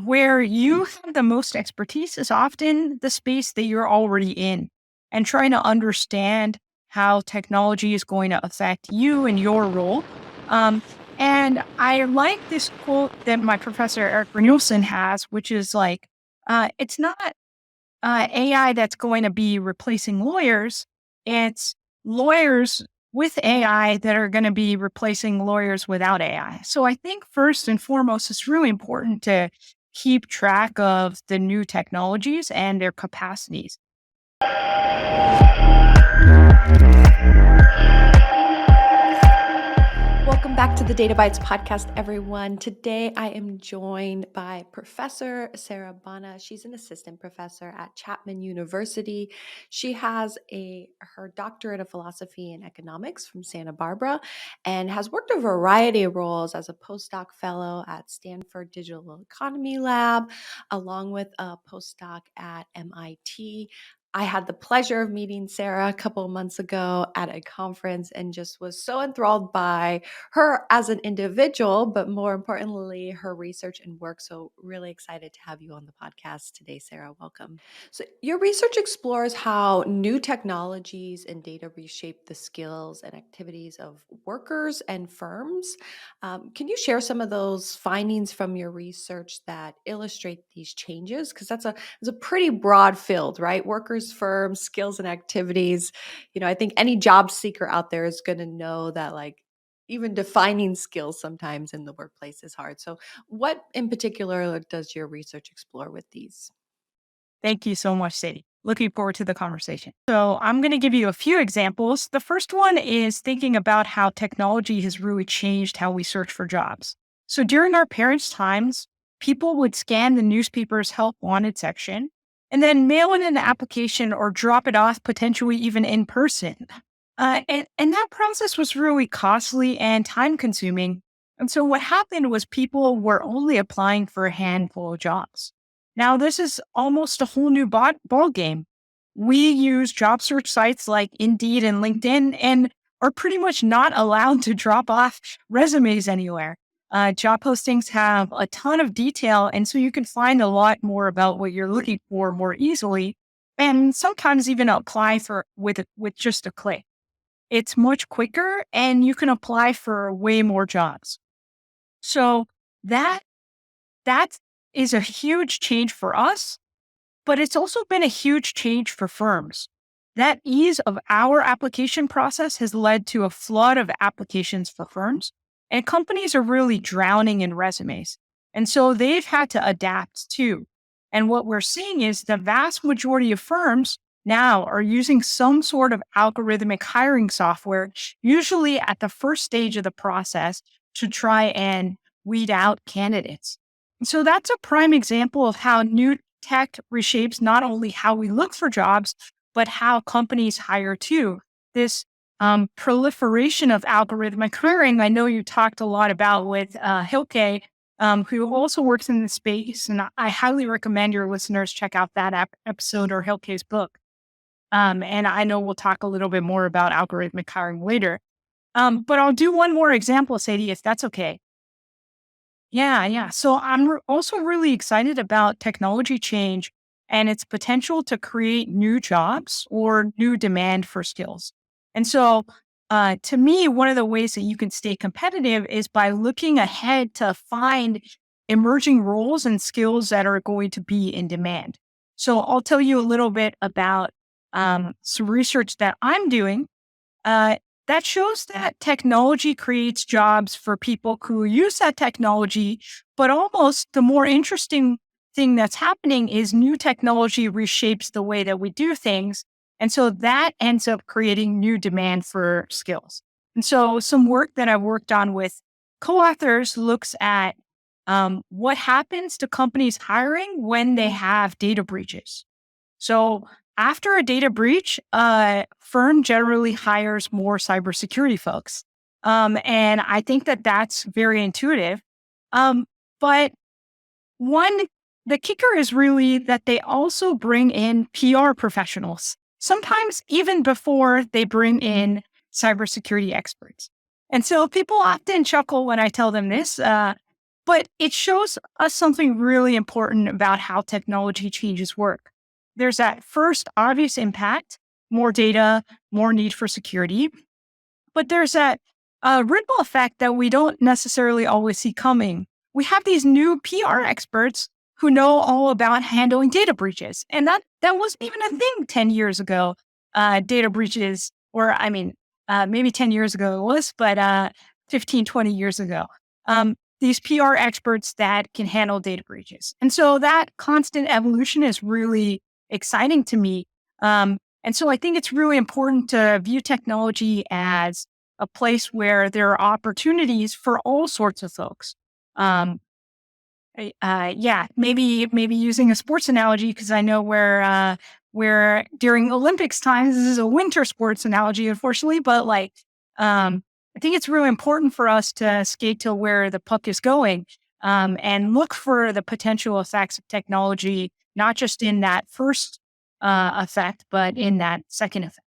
where you have the most expertise is often the space that you're already in and trying to understand how technology is going to affect you and your role. Um, and I like this quote that my professor, Eric Brynjolfsson, has, which is like, it's not AI that's going to be replacing lawyers. It's lawyers with AI that are going to be replacing lawyers without AI. So I think first and foremost, it's really important to keep track of the new technologies and their capacities. Welcome back to the Data Bytes podcast, everyone. Today, I am joined by Professor Sarah Bana. She's an assistant professor at Chapman University. She has her doctorate of philosophy and economics from Santa Barbara and has worked a variety of roles as a postdoc fellow at Stanford Digital Economy Lab, along with a postdoc at MIT. I had the pleasure of meeting Sarah a couple of months ago at a conference and just was so enthralled by her as an individual, but more importantly, her research and work. So, really excited to have you on the podcast today, Sarah. Welcome. So, your research explores how new technologies and data reshape the skills and activities of workers and firms. Can you share some of those findings from your research that illustrate these changes? Because it's a pretty broad field, right? Workers, firms, skills, and activities. I think any job seeker out there is going to know that, like, even defining skills sometimes in the workplace is hard. So, what in particular does your research explore with these? Thank you so much, Sadie. Looking forward to the conversation. So, I'm going to give you a few examples. The first one is thinking about how technology has really changed how we search for jobs. So, during our parents' times, people would scan the newspaper's help wanted section and then mail in an application or drop it off, potentially even in person. And that process was really costly and time consuming. And so, what happened was people were only applying for a handful of jobs. Now, this is almost a whole new ball game. We use job search sites like Indeed and LinkedIn and are pretty much not allowed to drop off resumes anywhere. Job postings have a ton of detail, and so you can find a lot more about what you're looking for more easily, and sometimes even apply for with just a click. It's much quicker, and you can apply for way more jobs. So that that is a huge change for us, but it's also been a huge change for firms. That ease of our application process has led to a flood of applications for firms, and companies are really drowning in resumes. And so they've had to adapt too. And what we're seeing is the vast majority of firms now are using some sort of algorithmic hiring software, usually at the first stage of the process, to try and weed out candidates. So that's a prime example of how new tech reshapes not only how we look for jobs, but how companies hire too. This proliferation of algorithmic hiring, I know you talked a lot about with Hilke, who also works in the space. And I highly recommend your listeners check out that episode or Hilke's book. And I know we'll talk a little bit more about algorithmic hiring later. But I'll do one more example, Sadie, if that's okay. Yeah. So I'm also really excited about technology change and its potential to create new jobs or new demand for skills. And so, to me, one of the ways that you can stay competitive is by looking ahead to find emerging roles and skills that are going to be in demand. So I'll tell you a little bit about some research that I'm doing. That shows that technology creates jobs for people who use that technology, but almost the more interesting thing that's happening is new technology reshapes the way that we do things. And so that ends up creating new demand for skills. And so some work that I've worked on with co-authors looks at what happens to companies hiring when they have data breaches. So after a data breach, a firm generally hires more cybersecurity folks. And I think that that's very intuitive. But one, the kicker is really that they also bring in PR professionals, sometimes even before they bring in cybersecurity experts. And so people often chuckle when I tell them this. But it shows us something really important about how technology changes work. There's that first obvious impact, more data, more need for security. But there's that ripple effect that we don't necessarily always see coming. We have these new PR experts who know all about handling data breaches. And that wasn't even a thing 10 years ago. Data breaches, or I mean, maybe 10 years ago it was, but 15, 20 years ago. These PR experts that can handle data breaches. And so that constant evolution is really exciting to me. And so I think it's really important to view technology as a place where there are opportunities for all sorts of folks. Um, yeah, maybe using a sports analogy because I know where during Olympics times this is a winter sports analogy, unfortunately, but I think it's really important for us to skate to where the puck is going and look for the potential effects of technology, not just in that first effect, but in that second effect.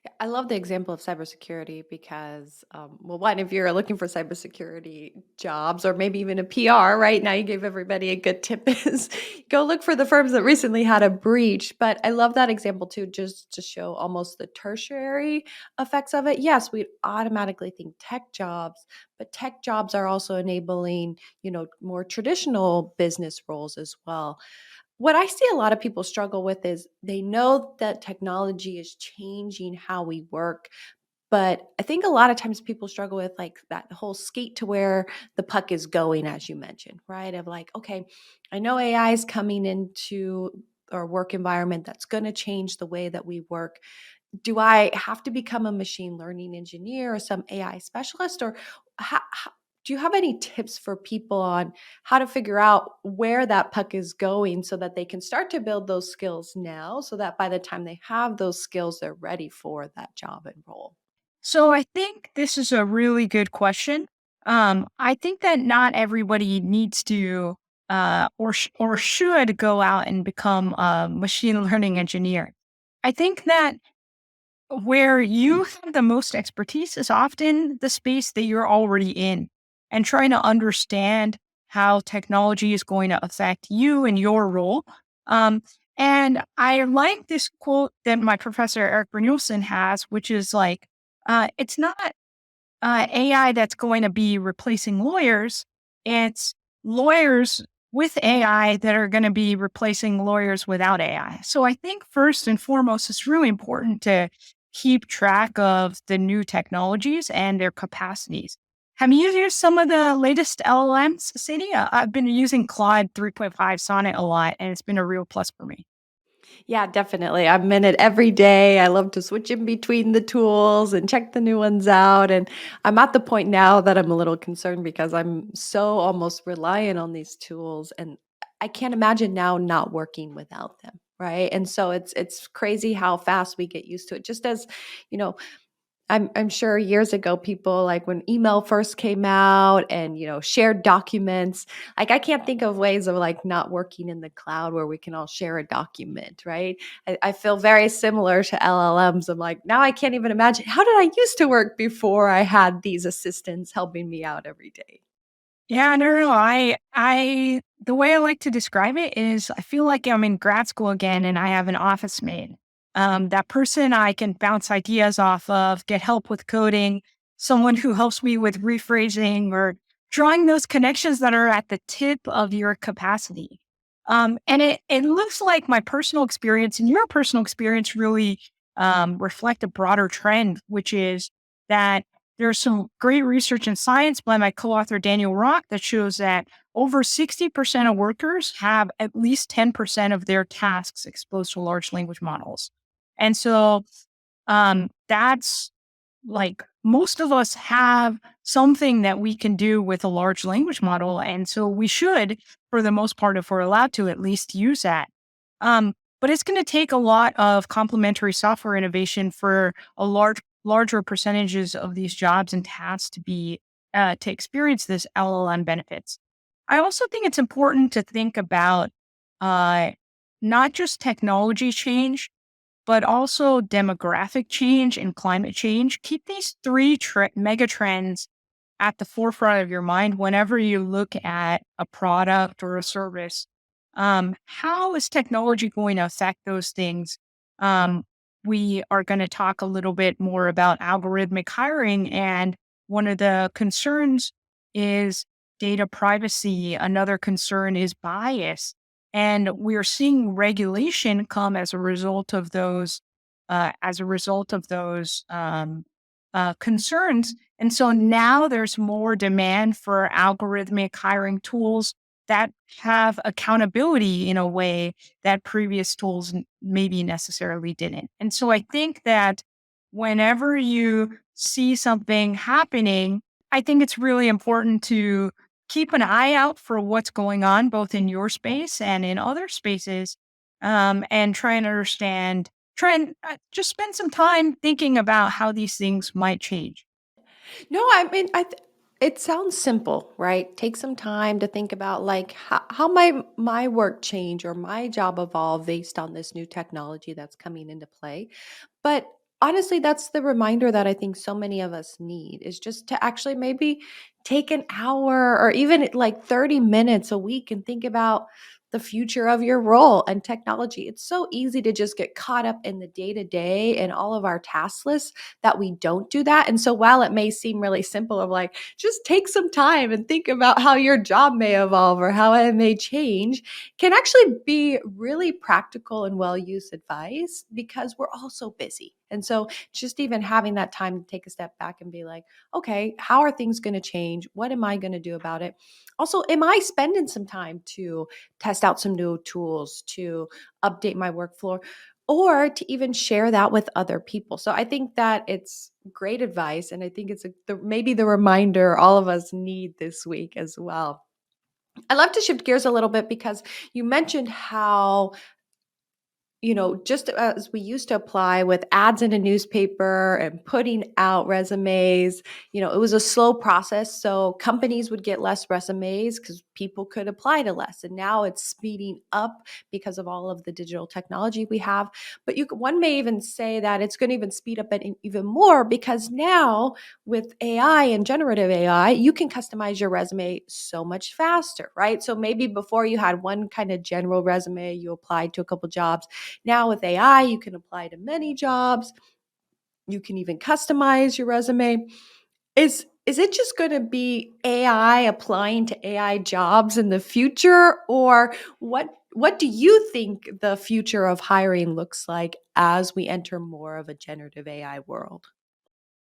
Yeah, I love the example of cybersecurity because, well, one, if you're looking for cybersecurity jobs or maybe even a PR, right now you gave everybody a good tip is go look for the firms that recently had a breach. But I love that example too, just to show almost the tertiary effects of it. Yes, we automatically think tech jobs, but tech jobs are also enabling, more traditional business roles as well. What I see a lot of people struggle with is they know that technology is changing how we work, but I think a lot of times people struggle with like that whole skate to where the puck is going, as you mentioned, right? Of like, okay, I know AI is coming into our work environment that's going to change the way that we work. Do I have to become a machine learning engineer or some AI specialist, or do you have any tips for people on how to figure out where that puck is going so that they can start to build those skills now so that by the time they have those skills, they're ready for that job and role? So I think this is a really good question. I think that not everybody needs to or should go out and become a machine learning engineer. I think that where you have the most expertise is often the space that you're already in and trying to understand how technology is going to affect you and your role. Um, and I like this quote that my professor Eric Brynjolfsson has, which is like, it's not AI that's going to be replacing lawyers. It's lawyers with AI that are going to be replacing lawyers without AI. So I think first and foremost, it's really important to keep track of the new technologies and their capacities. Have you used some of the latest LLMs, Sadie? I've been using Claude 3.5 Sonnet a lot, and it's been a real plus for me. Yeah, definitely. I'm in it every day. I love to switch in between the tools and check the new ones out. And I'm at the point now that I'm a little concerned because I'm so almost reliant on these tools and I can't imagine now not working without them. Right. And so it's crazy how fast we get used to it. Just as, you know, I'm sure years ago, people like when email first came out and, shared documents, like I can't think of ways of like not working in the cloud where we can all share a document, right? I feel very similar to LLMs. I'm like, now I can't even imagine how did I used to work before I had these assistants helping me out every day. Yeah, no. The way I like to describe it is I feel like I'm in grad school again and I have an office mate. That person I can bounce ideas off of, get help with coding, someone who helps me with rephrasing or drawing those connections that are at the tip of your capacity. And it looks like my personal experience and your personal experience really reflect a broader trend, which is that there's some great research in science by my co-author Daniel Rock that shows that over 60% of workers have at least 10% of their tasks exposed to large language models. And so that's like most of us have something that we can do with a large language model. And so we should, for the most part, if we're allowed to, at least use that. But it's going to take a lot of complementary software innovation for a larger percentages of these jobs and tasks to be to experience this LLM benefits. I also think it's important to think about uh, not just technology change, but also demographic change and climate change. Keep these three mega trends at the forefront of your mind whenever you look at a product or a service. How is technology going to affect those things? Um, we are going to talk a little bit more about algorithmic hiring. And one of the concerns is data privacy. Another concern is bias. And we're seeing regulation come as a result of those, concerns. And so now there's more demand for algorithmic hiring tools that have accountability in a way that previous tools maybe necessarily didn't. And so I think that whenever you see something happening, I think it's really important to keep an eye out for what's going on both in your space and in other spaces, and try and understand, try and just spend some time thinking about how these things might change. No, I mean, it sounds simple, right? Take some time to think about like how my work change or my job evolve based on this new technology that's coming into play. But honestly, that's the reminder that I think so many of us need is just to actually maybe take an hour or even like 30 minutes a week and think about the future of your role and technology. It's so easy to just get caught up in the day to day and all of our task lists that we don't do that. And so while it may seem really simple of like, just take some time and think about how your job may evolve or how it may change, can actually be really practical and well used advice because we're all so busy. And so just even having that time to take a step back and be like, okay, how are things going to change? What am I going to do about it? Also, am I spending some time to test out some new tools, to update my workflow, or to even share that with other people? So I think that it's great advice. And I think it's maybe the reminder all of us need this week as well. I'd love to shift gears a little bit because you mentioned how just as we used to apply with ads in a newspaper and putting out resumes, it was a slow process. So companies would get less resumes because people could apply to less. And now it's speeding up because of all of the digital technology we have. But one may even say that it's going to even speed up it even more because now with AI and generative AI, you can customize your resume so much faster, right? So maybe before you had one kind of general resume, you applied to a couple jobs. Now with AI, you can apply to many jobs. You can even customize your resume. Is it just going to be AI applying to AI jobs in the future, or what do you think the future of hiring looks like as we enter more of a generative AI world?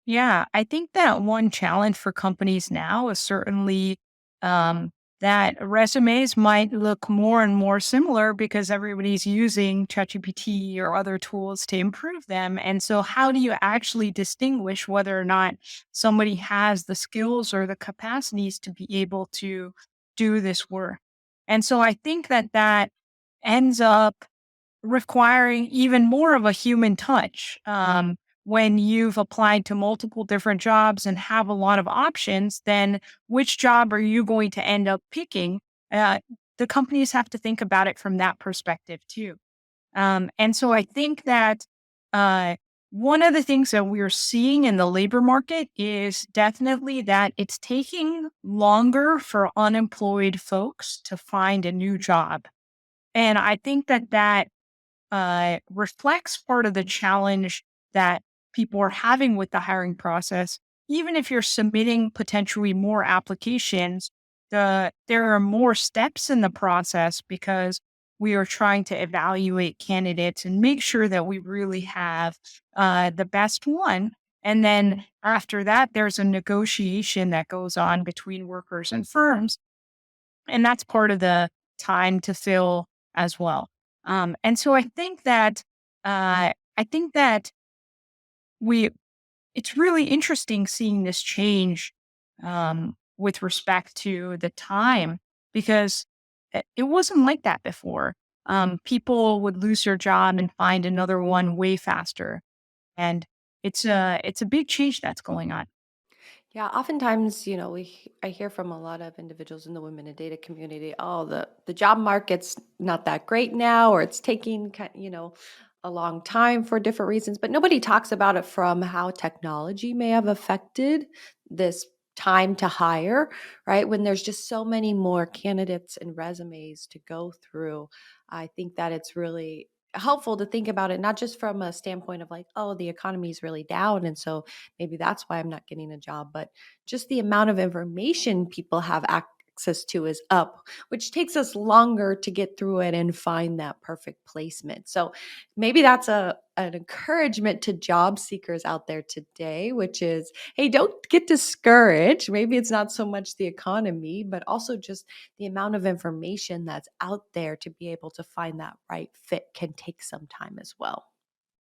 Yeah, I think that one challenge for companies now is certainly, um, that resumes might look more and more similar because everybody's using ChatGPT or other tools to improve them. And so, how do you actually distinguish whether or not somebody has the skills or the capacities to be able to do this work? And so, I think that that ends up requiring even more of a human touch. When you've applied to multiple different jobs and have a lot of options, then which job are you going to end up picking? Uh, the companies have to think about it from that perspective too. And so I think that uh, one of the things that we're seeing in the labor market is definitely that it's taking longer for unemployed folks to find a new job. And I think that that reflects part of the challenge that people are having with the hiring process. Even if you're submitting potentially more applications, there are more steps in the process because we are trying to evaluate candidates and make sure that we really have the best one. And then after that, there's a negotiation that goes on between workers and firms, and that's part of the time to fill as well. And so I think that we it's really interesting seeing this change, with respect to the time, because it wasn't like that before. People would lose their job and find another one way faster, and it's a big change that's going on. Yeah, oftentimes, I hear from a lot of individuals in the women in data community, oh, the job market's not that great now, or it's taking a long time for different reasons, but nobody talks about it from how technology may have affected this time to hire, right? When there's just so many more candidates and resumes to go through, I think that it's really helpful to think about it not just from a standpoint of like, oh, the economy is really down and so maybe that's why I'm not getting a job, but just the amount of information people have access to is up, which takes us longer to get through it and find that perfect placement. So maybe that's an encouragement to job seekers out there today, which is, hey, don't get discouraged. Maybe it's not so much the economy, but also just the amount of information that's out there to be able to find that right fit can take some time as well.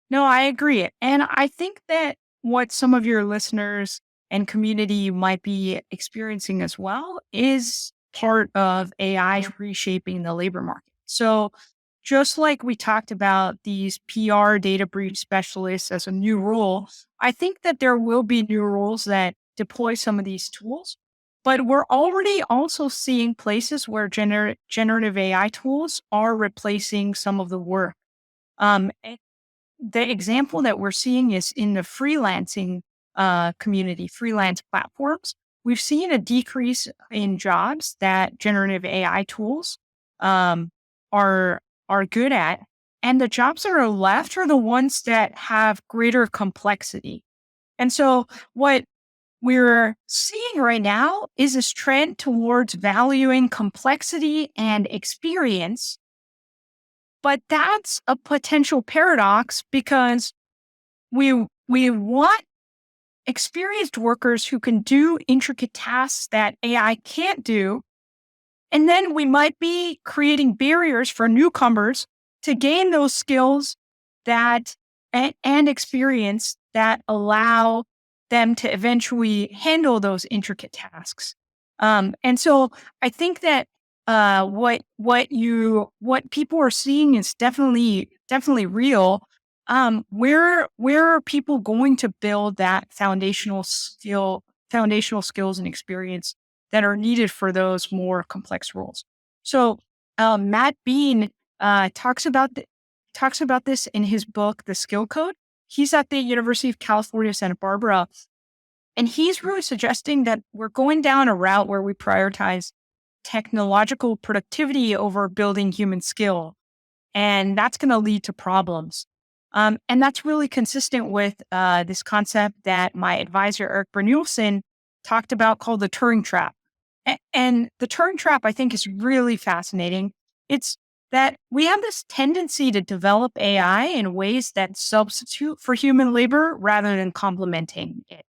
No, I agree. And I think that what some of your listeners and community might be experiencing as well is part of AI reshaping the labor market. So, just like we talked about these PR data breach specialists as a new role, I think that there will be new roles that deploy some of these tools. But we're already also seeing places where generative AI tools are replacing some of the work. And the example that we're seeing is in the freelancing community, freelance platforms. We've seen a decrease in jobs that generative AI tools um, are are good at, and the jobs that are left are the ones that have greater complexity. And so, what we're seeing right now is this trend towards valuing complexity and experience, but that's a potential paradox because we want experienced workers who can do intricate tasks that AI can't do. And then we might be creating barriers for newcomers to gain those skills that and experience that allow them to eventually handle those intricate tasks. And so I think that what people are seeing is definitely real. Where are people going to build that foundational skills and experience that are needed for those more complex roles? So Matt Bean talks about this in his book, The Skill Code. He's at the University of California, Santa Barbara, and he's really suggesting that we're going down a route where we prioritize technological productivity over building human skill, and that's going to lead to problems. And that's really consistent with this concept that my advisor, Eric Brynjolfsson, talked about called the Turing Trap. And the Turing Trap, I think, is really fascinating. It's that we have this tendency to develop AI in ways that substitute for human labor rather than complementing it.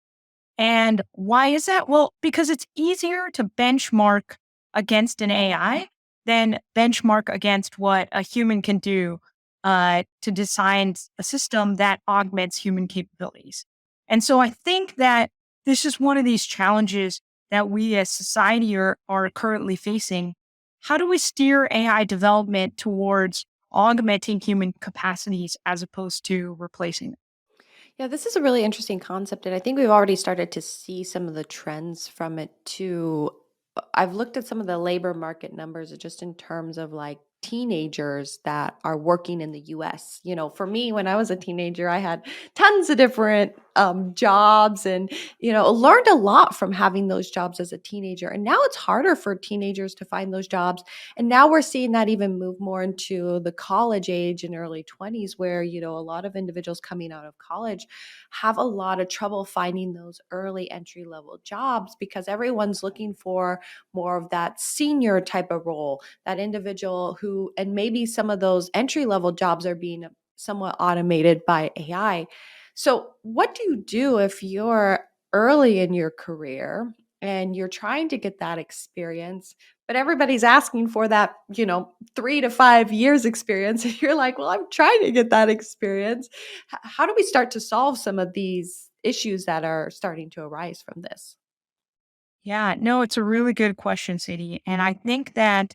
And why is that? Well, because it's easier to benchmark against an AI than benchmark against what a human can do to design a system that augments human capabilities. And so I think that this is one of these challenges that we as society are currently facing. How do we steer AI development towards augmenting human capacities as opposed to replacing them? Yeah, this is a really interesting concept. And I think we've already started to see some of the trends from it too. I've looked at some of the labor market numbers just in terms of like teenagers that are working in the US. You know, for me, when I was a teenager, I had tons of different jobs and, learned a lot from having those jobs as a teenager. And now it's harder for teenagers to find those jobs. And now we're seeing that even move more into the college age and early 20s, where, a lot of individuals coming out of college have a lot of trouble finding those early entry level jobs because everyone's looking for more of that senior type of role, that individual who, and maybe some of those entry level jobs are being somewhat automated by AI. So, what do you do if you're early in your career and you're trying to get that experience, but everybody's asking for that, 3 to 5 years experience? And you're like, well, I'm trying to get that experience. How do we start to solve some of these issues that are starting to arise from this? Yeah, no, it's a really good question, Sadie. And I think that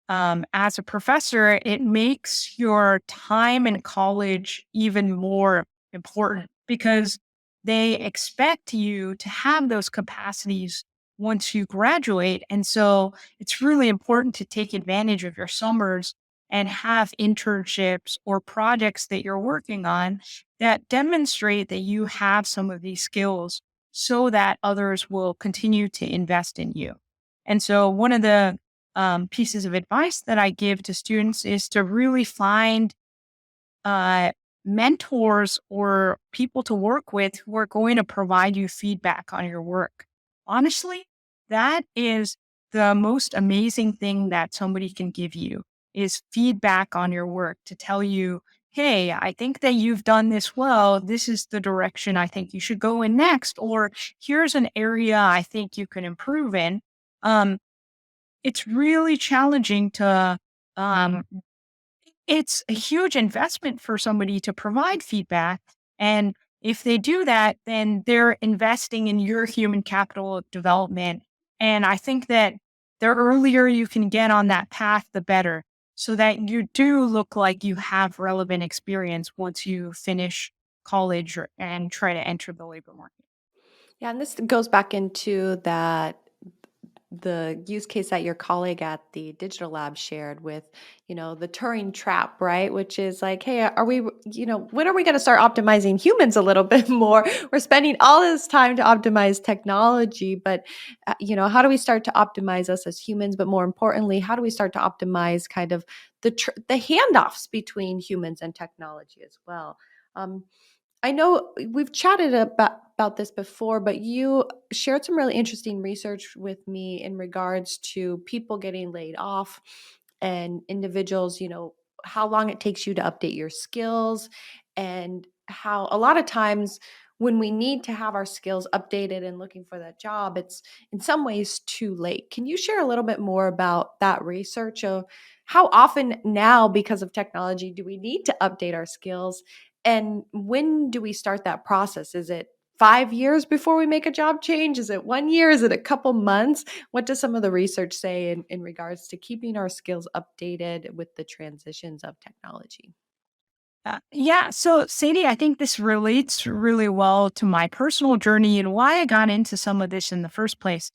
as a professor, it makes your time in college even more important because they expect you to have those capacities once you graduate. And so it's really important to take advantage of your summers and have internships or projects that you're working on that demonstrate that you have some of these skills so that others will continue to invest in you. And so, one of the pieces of advice that I give to students is to really find uh, mentors or people to work with who are going to provide you feedback on your work. Honestly, that is the most amazing thing that somebody can give you is feedback on your work to tell you, hey, I think that you've done this well. This is the direction I think you should go in next, or here's an area I think you can improve in. Um, it's really challenging to um, it's a huge investment for somebody to provide feedback. And if they do that, then they're investing in your human capital development. And I think that the earlier you can get on that path, the better, so that you do look like you have relevant experience once you finish college and try to enter the labor market. Yeah, and this goes back into that the use case that your colleague at the digital lab shared with, the Turing Trap, right? Which is like, hey, are we, when are we going to start optimizing humans a little bit more? We're spending all this time to optimize technology, but how do we start to optimize us as humans? But more importantly, how do we start to optimize kind of the handoffs between humans and technology as well? Um, I know we've chatted about this before, but you shared some really interesting research with me in regards to people getting laid off and individuals, how long it takes you to update your skills, and how a lot of times when we need to have our skills updated and looking for that job, it's in some ways too late. Can you share a little bit more about that research of how often now, because of technology, do we need to update our skills? And when do we start that process? Is it 5 years before we make a job change? Is it 1 year? Is it a couple months? What does some of the research say in regards to keeping our skills updated with the transitions of technology? Yeah. So, Sadie, I think this relates really well to my personal journey and why I got into some of this in the first place.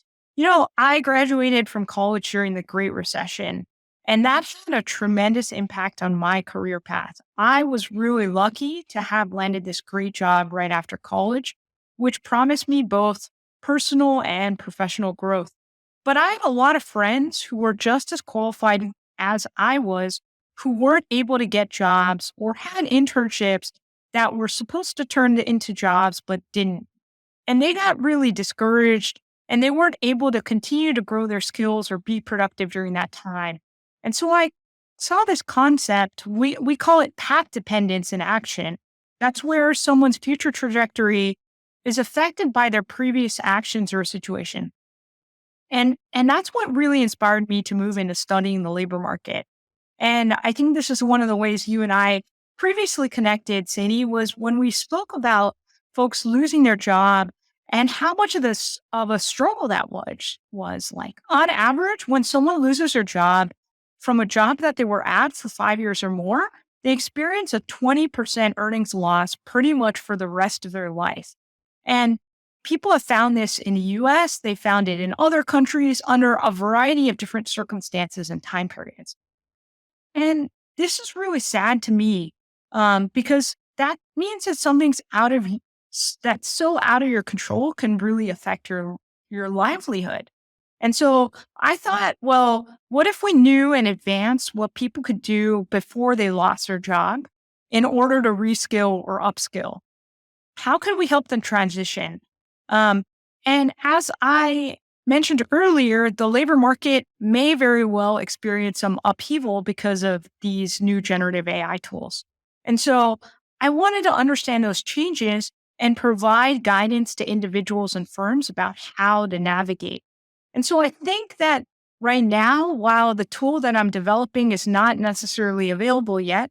I graduated from college during the Great Recession, and that had a tremendous impact on my career path. I was really lucky to have landed this great job right after college, which promised me both personal and professional growth. But I have a lot of friends who were just as qualified as I was who weren't able to get jobs or had internships that were supposed to turn into jobs but didn't. And they got really discouraged and they weren't able to continue to grow their skills or be productive during that time. And so I saw this concept, we call it path dependence in action. That's where someone's future trajectory is affected by their previous actions or situation. And that's what really inspired me to move into studying the labor market. And I think this is one of the ways you and I previously connected, Sadie, was when we spoke about folks losing their job and how much of this of a struggle that was like. On average, when someone loses their job from a job that they were at for 5 years or more, they experience a 20% earnings loss pretty much for the rest of their life. And people have found this in the US, they found it in other countries under a variety of different circumstances and time periods. And this is really sad to me because that means that something's that's so out of your control can really affect your livelihood. And so I thought, well, what if we knew in advance what people could do before they lost their job in order to reskill or upskill? How can we help them transition? Um, and as I mentioned earlier, the labor market may very well experience some upheaval because of these new generative AI tools. And so I wanted to understand those changes and provide guidance to individuals and firms about how to navigate. And so I think that right now, while the tool that I'm developing is not necessarily available yet,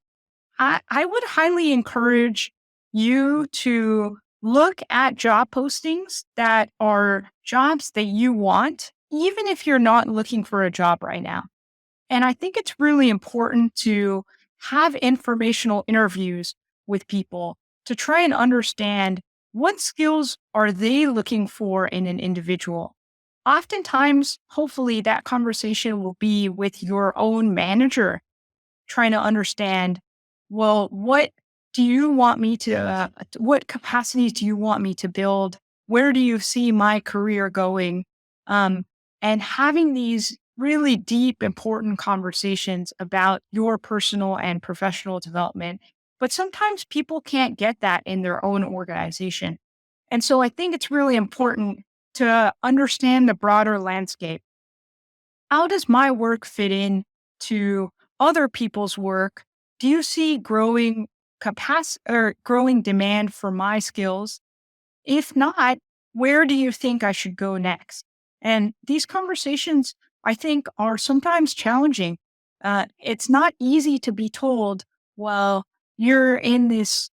I would highly encourage you to look at job postings that are jobs that you want, even if you're not looking for a job right now. And I think it's really important to have informational interviews with people to try and understand what skills are they looking for in an individual. Oftentimes, hopefully, that conversation will be with your own manager trying to understand, well, what do you want me to, what capacities do you want me to build? where do you see my career going? Um, and having these really deep, important conversations about your personal and professional development. But sometimes people can't get that in their own organization. And so I think it's really important to understand the broader landscape. How does my work fit in to other people's work? Do you see growing capacity or growing demand for my skills? If not, where do you think I should go next? And these conversations, I think, are sometimes challenging. It's not easy to be told, well, you're in this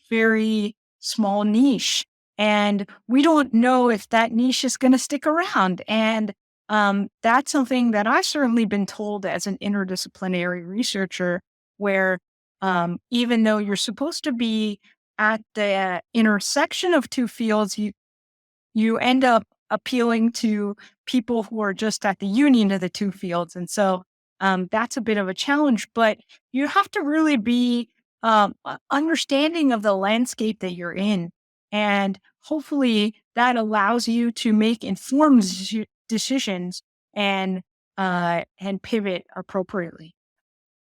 very small niche. And we don't know if that niche is going to stick around. And that's something that I've certainly been told as an interdisciplinary researcher, where even though you're supposed to be at the intersection of two fields, you end up appealing to people who are just at the union of the two fields. And so that's a bit of a challenge, but you have to really be understanding of the landscape that you're in. And hopefully that allows you to make informed decisions and pivot appropriately.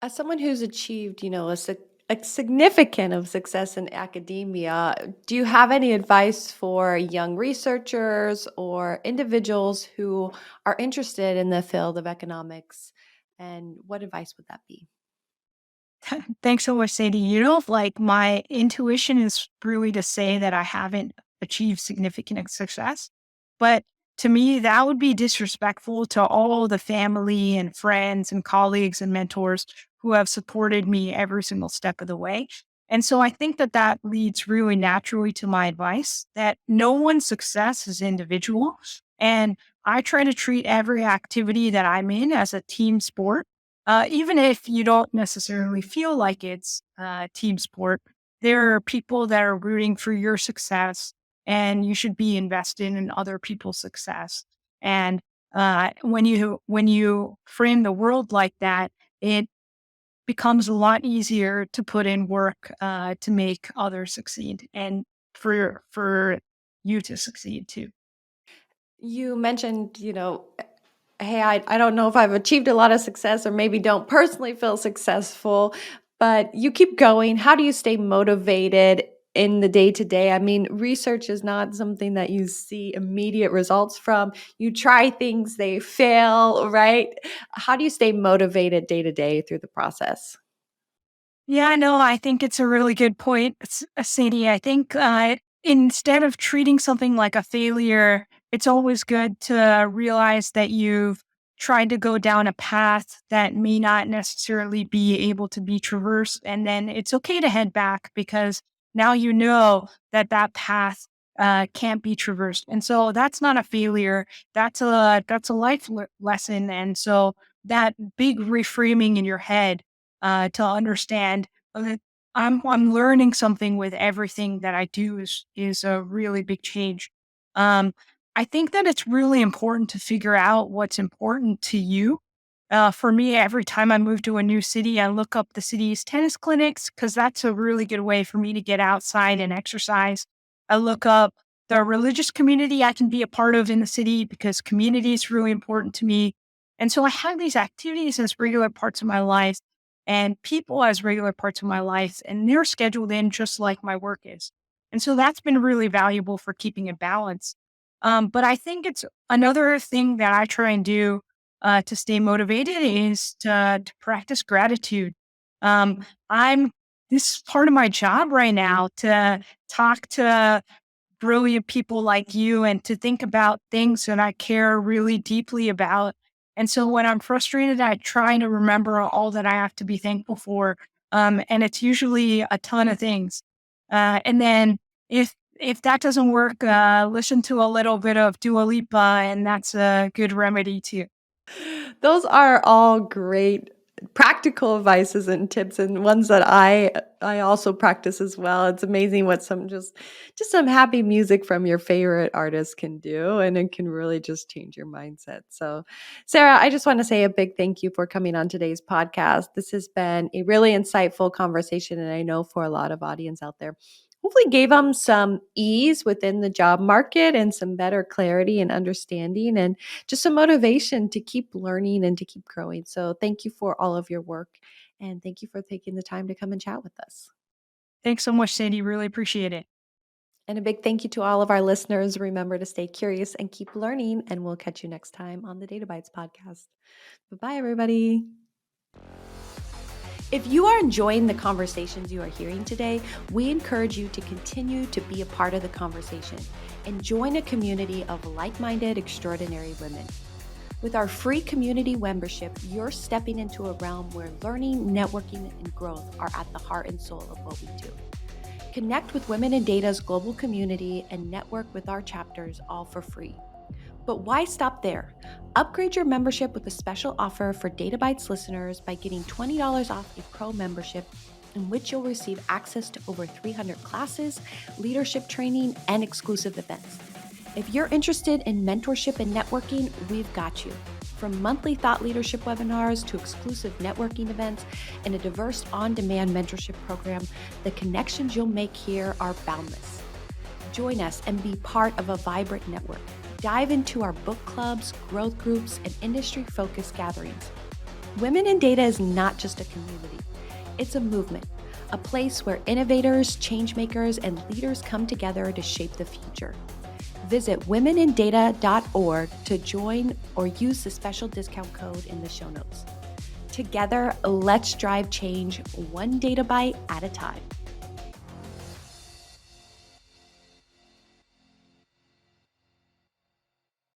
As someone who's achieved, a significant of success in academia, do you have any advice for young researchers or individuals who are interested in the field of economics? And what advice would that be? Thanks so much, Sadie. Like my intuition is really to say that I haven't achieved significant success. But to me, that would be disrespectful to all the family and friends and colleagues and mentors who have supported me every single step of the way. And so I think that that leads really naturally to my advice that no one's success is individual. And I try to treat every activity that I'm in as a team sport, even if you don't necessarily feel like it's team sport. There are people that are rooting for your success, and you should be invested in other people's success. And when you frame the world like that, it becomes a lot easier to put in work to make others succeed, and for you to succeed too. You mentioned, hey, I don't know if I've achieved a lot of success or maybe don't personally feel successful, but you keep going. How do you stay motivated in the day to day? I mean, research is not something that you see immediate results from. You try things, they fail, right? How do you stay motivated day to day through the process? Yeah, no, I think it's a really good point, Sadie. I think instead of treating something like a failure, it's always good to realize that you've tried to go down a path that may not necessarily be able to be traversed. And then it's okay to head back because now you know that that path can't be traversed. And so that's not a failure. That's a life lesson. And so that big reframing in your head to understand that I'm learning something with everything that I do is a really big change. Um, I think that it's really important to figure out what's important to you. For me, every time I move to a new city, I look up the city's tennis clinics because that's a really good way for me to get outside and exercise. I look up the religious community I can be a part of in the city because community is really important to me. And so I have these activities as regular parts of my life and people as regular parts of my life, and they're scheduled in just like my work is. And so that's been really valuable for keeping it balanced. But I think it's another thing that I try and do to stay motivated is to practice gratitude. I'm this is part of my job right now to talk to brilliant people like you and to think about things that I care really deeply about. And so when I'm frustrated, I try to remember all that I have to be thankful for. And it's usually a ton of things. And then if that doesn't work, listen to a little bit of Dua Lipa, and that's a good remedy too. Those are all great practical advices and tips and ones that I also practice as well. It's amazing what some some happy music from your favorite artist can do, and it can really just change your mindset. So, Sarah, I just want to say a big thank you for coming on today's podcast. This has been a really insightful conversation, and I know for a lot of audience out there. hopefully gave them some ease within the job market and some better clarity and understanding and just some motivation to keep learning and to keep growing. So thank you for all of your work and thank you for taking the time to come and chat with us. Thanks so much, Sandy. Really appreciate it. And a big thank you to all of our listeners. Remember to stay curious and keep learning, and we'll catch you next time on the Data Bytes podcast. Bye bye, everybody. If you are enjoying the conversations you are hearing today, we encourage you to continue to be a part of the conversation and join a community of like-minded, extraordinary women. With our free community membership, you're stepping into a realm where learning, networking, and growth are at the heart and soul of what we do. Connect with Women in Data's global community and network with our chapters all for free. But why stop there? Upgrade your membership with a special offer for Data Bytes listeners by getting $20 off a pro membership, in which you'll receive access to over 300 classes, leadership training, and exclusive events. If you're interested in mentorship and networking, we've got you. From monthly thought leadership webinars to exclusive networking events and a diverse on-demand mentorship program, the connections you'll make here are boundless. Join us and be part of a vibrant network. Dive into our book clubs, growth groups, and industry-focused gatherings. Women in Data is not just a community. It's a movement, a place where innovators, changemakers, and leaders come together to shape the future. Visit womenindata.org to join or use the special discount code in the show notes. Together, let's drive change one data byte at a time.